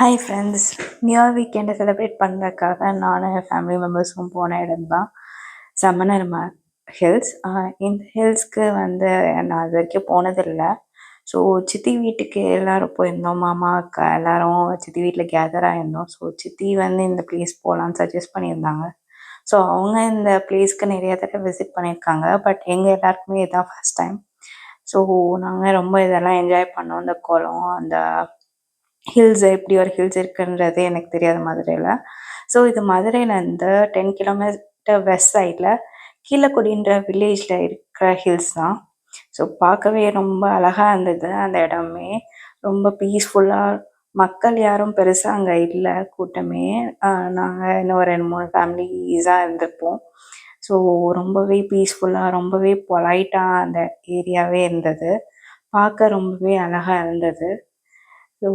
Hi friends, new year வீக்கெண்டை celebrate பண்ணுறதுக்காக நானும் என் ஃபேமிலி மெம்பர்ஸும் போன இடம் தான் செம்மனர் ஹில்ஸ். இந்த ஹில்ஸ்க்கு நான் இது வரைக்கும் போனதில்லை. ஸோ சித்தி வீட்டுக்கு எல்லோரும் போயிருந்தோம். மாமா அக்கா எல்லோரும் சித்தி வீட்டில் கேதர் ஆகிருந்தோம். ஸோ சித்தி இந்த பிளேஸ் போகலான்னு சஜஸ்ட் பண்ணியிருந்தாங்க. ஸோ அவங்க இந்த பிளேஸ்க்கு நிறைய தடவை விசிட் பண்ணியிருக்காங்க. பட் எங்கள் எல்லாருக்குமே இதுதான் ஃபஸ்ட் டைம். ஸோ நாங்கள் ரொம்ப இதெல்லாம் என்ஜாய் பண்ணோம். இந்த குளம், அந்த ஹில்ஸ், எப்படி ஒரு ஹில்ஸ் இருக்குன்றது எனக்கு தெரியாத மதுரையில். ஸோ இது மதுரையிலேருந்து 10 கிலோமீட்டர் வெஸ்ட் சைடில் கீழக்குடின்ற வில்லேஜில் இருக்கிற ஹில்ஸ் தான். ஸோ பார்க்கவே ரொம்ப அழகாக இருந்தது. அந்த இடமே ரொம்ப பீஸ்ஃபுல்லாக, மக்கள் யாரும் பெருசாக அங்கே இல்லை, கூட்டமே. நாங்கள் இன்னும் ஒரு 2-3 ஃபேமிலிஸாக இருந்திருப்போம். ஸோ ரொம்பவே பீஸ்ஃபுல்லாக, ரொம்பவே பொலைட்டாக அந்த ஏரியாவே இருந்தது. பார்க்க ரொம்பவே அழகாக இருந்தது. ஸோ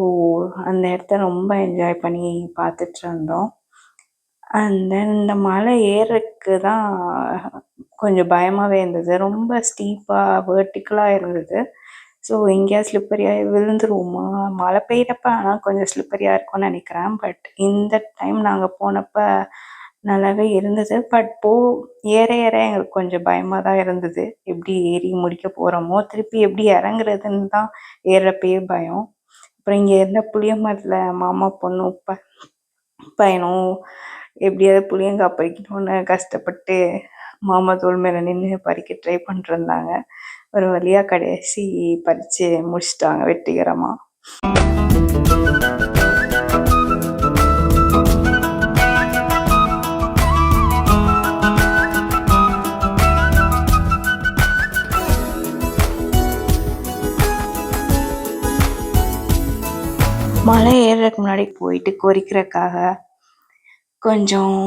அந்த இடத்த ரொம்ப என்ஜாய் பண்ணி பார்த்துட்டு இருந்தோம். அண்ட் தென் இந்த மலை ஏறுறதுக்கு தான் கொஞ்சம் பயமாகவே இருந்தது. ரொம்ப ஸ்டீப்பாக வெர்டிக்கலாக இருந்தது. ஸோ எங்கேயாவது ஸ்லிப்பரியாக விழுந்துருவோமா, மழை பெய்கிறப்ப ஆனால் கொஞ்சம் ஸ்லிப்பரியாக இருக்கும்னு நினைக்கிறேன். பட் இந்த டைம் நாங்கள் போனப்போ நல்லாவே இருந்தது. பட் ஏற ஏற எங்களுக்கு கொஞ்சம் பயமாக தான் இருந்தது. எப்படி ஏறி முடிக்க போகிறோமோ, திருப்பி எப்படி இறங்குறதுன்னு தான் ஏறுறப்பயே பயம். அப்புறம் இங்கே இருந்த புளிய மரத்தில் மாமா பொண்ணு பையனும் எப்படியாவது புளியங்காய் பறிக்கணும்னு கஷ்டப்பட்டு மாமா தோல் மேலே நின்று பறிக்க ட்ரை பண்ணிருந்தாங்க. ஒரு வழியாக கடைசி பறித்து முடிச்சிட்டாங்க வெற்றிகரமாக. மலை ஏறுறதுக்கு முன்னாடி போயிட்டு கொறிக்கிறதுக்காக கொஞ்சம்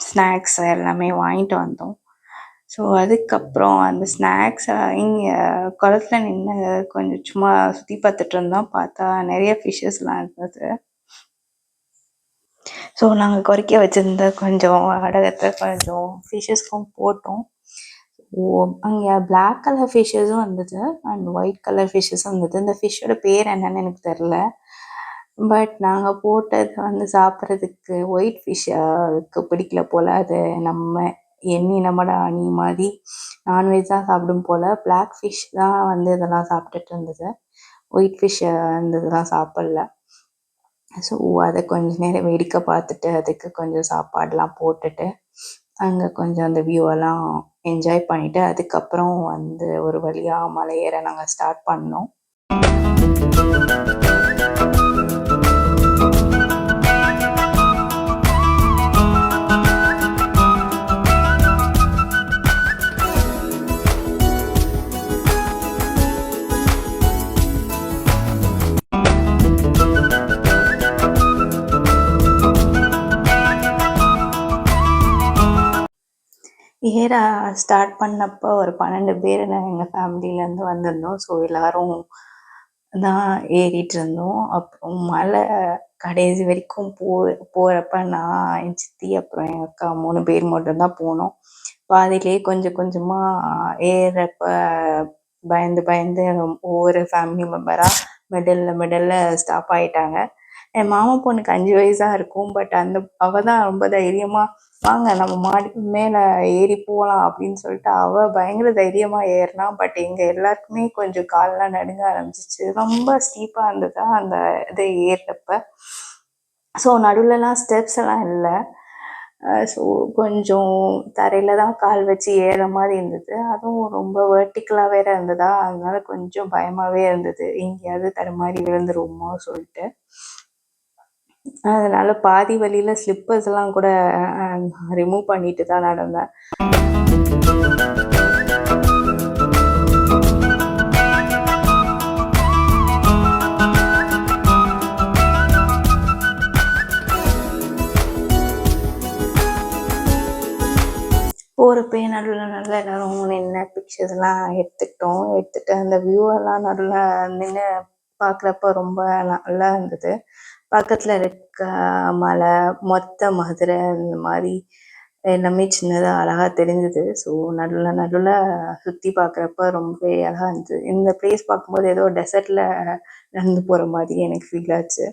ஸ்நாக்ஸ் எல்லாமே வாங்கிட்டு வந்தோம். ஸோ அதுக்கப்புறம் அந்த ஸ்நாக்ஸை இங்கே குளத்துல நின்று கொஞ்சம் சும்மா சுற்றி பார்த்துட்டு இருந்தோம். பார்த்தா நிறைய ஃபிஷ்ஷஸ்லாம் இருந்தது. ஸோ நாங்கள் கொறிக்க வச்சுருந்த கொஞ்சம் அடகத்தை கொஞ்சம் ஃபிஷ்ஷஸ்க்கும் போட்டோம். அங்கே பிளாக் கலர் ஃபிஷ்ஷஸும் இருந்தது அண்ட் ஒயிட் கலர் ஃபிஷ்ஷஸும் இருந்தது. இந்த ஃபிஷ்ஷோட பேர் என்னன்னு எனக்கு தெரில. பட் நாங்கள் போட்டது சாப்பிட்றதுக்கு ஒயிட் ஃபிஷ்ஷுக்கு பிடிக்கல போல். அது நம்ம நம்மட அணி மாதிரி நான்வெஜ் தான் சாப்பிடும் போல். பிளாக் ஃபிஷ் தான் இதெல்லாம் சாப்பிட்டுட்டு இருந்தது. ஒயிட் ஃபிஷ் இதெல்லாம் சாப்பிடல. ஸோ அதை கொஞ்சம் நேரம் வேடிக்கை பார்த்துட்டு அதுக்கு கொஞ்சம் சாப்பாடெலாம் போட்டுட்டு அங்கே கொஞ்சம் அந்த வியூவெல்லாம் என்ஜாய் பண்ணிவிட்டு அதுக்கப்புறம் ஒரு வழியாக மலை ஏற நாங்கள் ஸ்டார்ட் பண்ணோம். ஏற ஸ்டார்ட் பண்ணப்போ ஒரு 12 பேர் எங்கள் ஃபேமிலியிலேருந்து வந்திருந்தோம். ஸோ எல்லோரும் தான் ஏறிட்டு இருந்தோம். அப்புறம் மலை கடைசி வரைக்கும் போகிறப்ப நான், என் சித்தி, அப்புறம் எங்கள் அக்கா 3 பேர் மட்டும்தான் போனோம். பாதியிலே கொஞ்சம் கொஞ்சமாக ஏறுறப்ப பயந்து பயந்து ஒவ்வொரு ஃபேமிலி மெம்பராக மிடில் ஸ்டாப் ஆகிட்டாங்க. என் மாமா பொண்ணுக்கு 5 வயசாக இருக்கும். பட் அவள் தான் ரொம்ப தைரியமாக வாங்க நம்ம மாடிக்கு மேலே ஏறி போகலாம் அப்படின்னு சொல்லிட்டு அவள் பயங்கர தைரியமாக ஏறினா. பட் எங்கள் எல்லாருக்குமே கொஞ்சம் காலெலாம் நடுங்க ஆரம்பிச்சிச்சு. ரொம்ப ஸ்டீப்பாக இருந்ததா அந்த இதை ஏறுறப்ப. ஸோ நடுவில்லாம் ஸ்டெப்ஸ் எல்லாம் இல்லை. ஸோ கொஞ்சம் தரையில் தான் கால் வச்சு ஏறுற மாதிரி இருந்தது. அதுவும் ரொம்ப வெர்டிக்கலாக வேறு இருந்ததா, அதனால கொஞ்சம் பயமாகவே இருந்தது. எங்கேயாவது தடுமாறி விழுந்துருவோமோ சொல்லிட்டு. அதனால பாதி வழியில் ஸ்லிப்பர்ஸ் எல்லாம் கூட ரிமூவ் பண்ணிட்டு தான் நடந்தேன். போகிறப்பே நடுவில் எல்லோரும் நின்று பிக்சர்ஸ்லாம் எடுத்துட்டு அந்த வியூவெல்லாம் நடுவில் நின்று பார்க்குறப்ப ரொம்ப நல்லா இருந்தது. பக்கத்தில் இருக்க மலை, மொத்த மதுரை இந்த மாதிரி எல்லாமே சின்னதாக அழகாக தெரிஞ்சுது. ஸோ நடுவில் சுற்றி பார்க்குறப்ப ரொம்பவே அழகாக இருந்துச்சு. இந்த பிளேஸ் பார்க்கும்போது ஏதோ டெசர்ட்டில் நடந்து போகிற மாதிரி எனக்கு ஃபீல் ஆச்சு.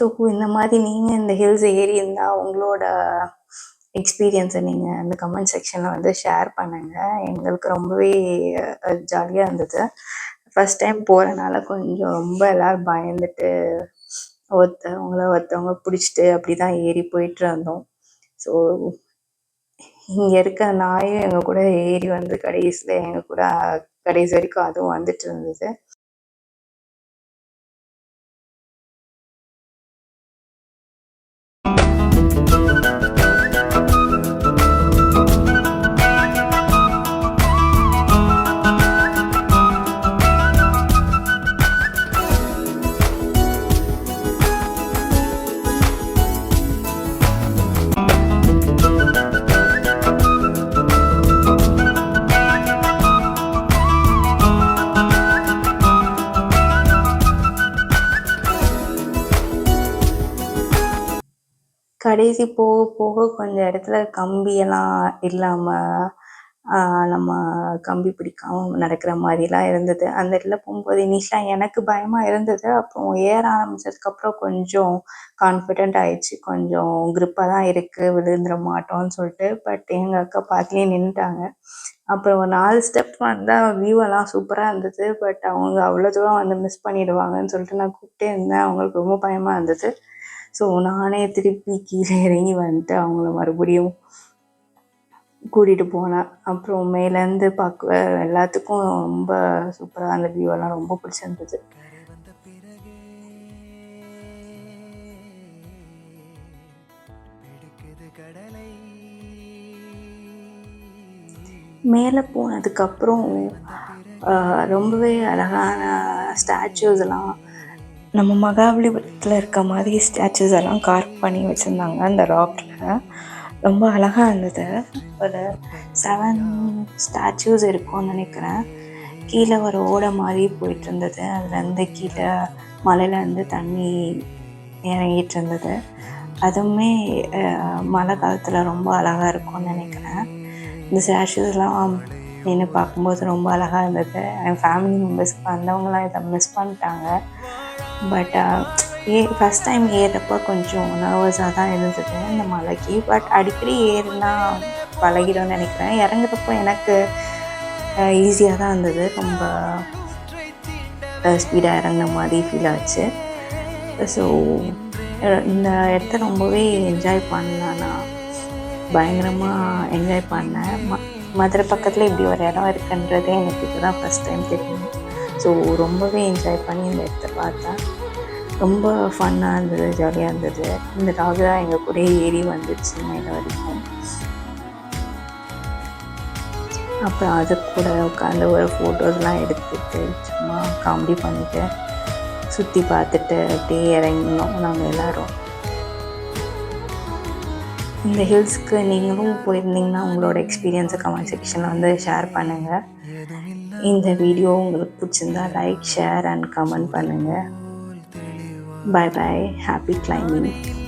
ஸோ இந்த மாதிரி நீங்கள் இந்த ஹில்ஸ் ஏறி இருந்தால் உங்களோட எக்ஸ்பீரியன்ஸை நீங்கள் அந்த கமெண்ட் செக்ஷனில் வந்து ஷேர் பண்ணுங்கள். எங்களுக்கு ரொம்பவே ஜாலியாக இருந்தது. ஃபஸ்ட் டைம் போகிறனால கொஞ்சம் ரொம்ப எல்லோரும் பயந்துட்டு ஒருத்தவங்க பிடிச்சிட்டு அப்படி தான் ஏறி போயிட்டு இருந்தோம். ஸோ இங்கே இருக்க நாயும் எங்கள் கூட ஏறி வந்து கடைசியில் எங்கள் கூட கடைசி வரைக்கும் அதுவும் வந்துட்டு இருந்தது. கடைசி போக போக கொஞ்சம் இடத்துல கம்பியெல்லாம் இல்லாமல் நம்ம கம்பி பிடிக்காமல் நடக்கிற மாதிரிலாம் இருந்தது. அந்த இடத்துல போகும்போது இனிஷியலாக எனக்கு பயமாக இருந்தது. அப்புறம் ஏற ஆரம்பித்ததுக்கப்புறம் கொஞ்சம் கான்ஃபிடென்ட் ஆயிடுச்சு. கொஞ்சம் க்ரிப்பாக தான் இருக்குது, விழுந்துட மாட்டோம்னு சொல்லிட்டு. பட் எங்கள் அக்கா பாதியிலே நின்றுட்டாங்க. அப்புறம் ஒரு 4 ஸ்டெப் வந்தால் வியூவெல்லாம் சூப்பராக இருந்தது. பட் அவங்க அவ்வளோ தூரம் வந்து மிஸ் பண்ணிடுவாங்கன்னு சொல்லிட்டு நான் கூப்பிட்டே இருந்தேன். அவங்களுக்கு ரொம்ப பயமாக இருந்தது. ஸோ நானே திருப்பி கீழே இறங்கி வந்துட்டு அவங்கள மறுபடியும் கூட்டிகிட்டு போனேன். அப்புறம் மேலேருந்து பார்க்க எல்லாத்துக்கும் ரொம்ப சூப்பராக அந்த வியூவெல்லாம் ரொம்ப பிடிச்சிருந்தது. மேலே போனதுக்கப்புறம் ரொம்பவே அழகான ஸ்டாச்சுஸ் எல்லாம் நம்ம மகாபலிபுரத்தில் இருக்க மாதிரி ஸ்டாச்சுஸ் எல்லாம் கார்வ் பண்ணி வச்சுருந்தாங்க அந்த ராக்கில். ரொம்ப அழகாக இருந்தது. ஒரு 7 ஸ்டாச்சுஸ் இருக்கும்னு நினைக்கிறேன். கீழே ஒரு ஓடை மாதிரி போயிட்டு இருந்தது. அதுலேருந்து கீழே மலையிலேருந்து தண்ணி இறங்கிட்டு இருந்தது. அதுவுமே மழை காலத்தில் ரொம்ப அழகாக இருக்கும்னு நினைக்கிறேன். இந்த ஸ்டாச்சுஸ்லாம் நின்று பார்க்கும்போது ரொம்ப அழகாக இருந்தது. என் ஃபேமிலி மெம்பர்ஸ்க்கு வந்தவங்களாம் இதை மிஸ் பண்ணிட்டாங்க. பட் ஃபஸ்ட் டைம் ஏறுறப்போ கொஞ்சம் நர்வஸாக தான் இருந்தது இந்த மலைக்கு. பட் அடிக்கடி ஏறினா பழகிடும்னு நினைக்கிறேன். இறங்குறப்போ எனக்கு ஈஸியாக தான் இருந்தது. ரொம்ப ஸ்பீடாக இறங்கின மாதிரி ஃபீல் ஆச்சு. ஸோ இந்த இடத்த ரொம்பவே என்ஜாய் பண்ணேன். நான் பயங்கரமாக என்ஜாய் பண்ணேன். மதுரை பக்கத்தில் இப்படி ஒரு இடம் இருக்குன்றதே எனக்கு இப்போ தான் ஃபஸ்ட் டைம் தெரியும். ஸோ ரொம்பவே என்ஜாய் பண்ணி இந்த இடத்த பார்த்தேன். ரொம்ப ஃபன்னாக இருந்தது, ஜாலியாக இருந்தது. இந்த டாக் தான் எங்கள் கூட ஏறி வந்துடுச்சு மேலே வரைக்கும். அப்புறம் அது கூட உட்காந்து ஒரு ஃபோட்டோஸ்லாம் எடுத்துகிட்டு சும்மா காமெடி பண்ணிவிட்டு சுற்றி பார்த்துட்டு அப்படியே இறங்கினோம் நாங்கள் எல்லோரும். இந்த ஹில்ஸ்க்கு நீங்களும் போயிருந்தீங்கன்னா உங்களோட எக்ஸ்பீரியன்ஸை கமெண்ட் செக்ஷனில் வந்து ஷேர் பண்ணுங்கள். இந்த வீடியோ உங்களுக்கு பிடிச்சிருந்தா லைக், ஷேர் அண்ட் கமெண்ட் பண்ணுங்கள். Bye bye. Happy climbing.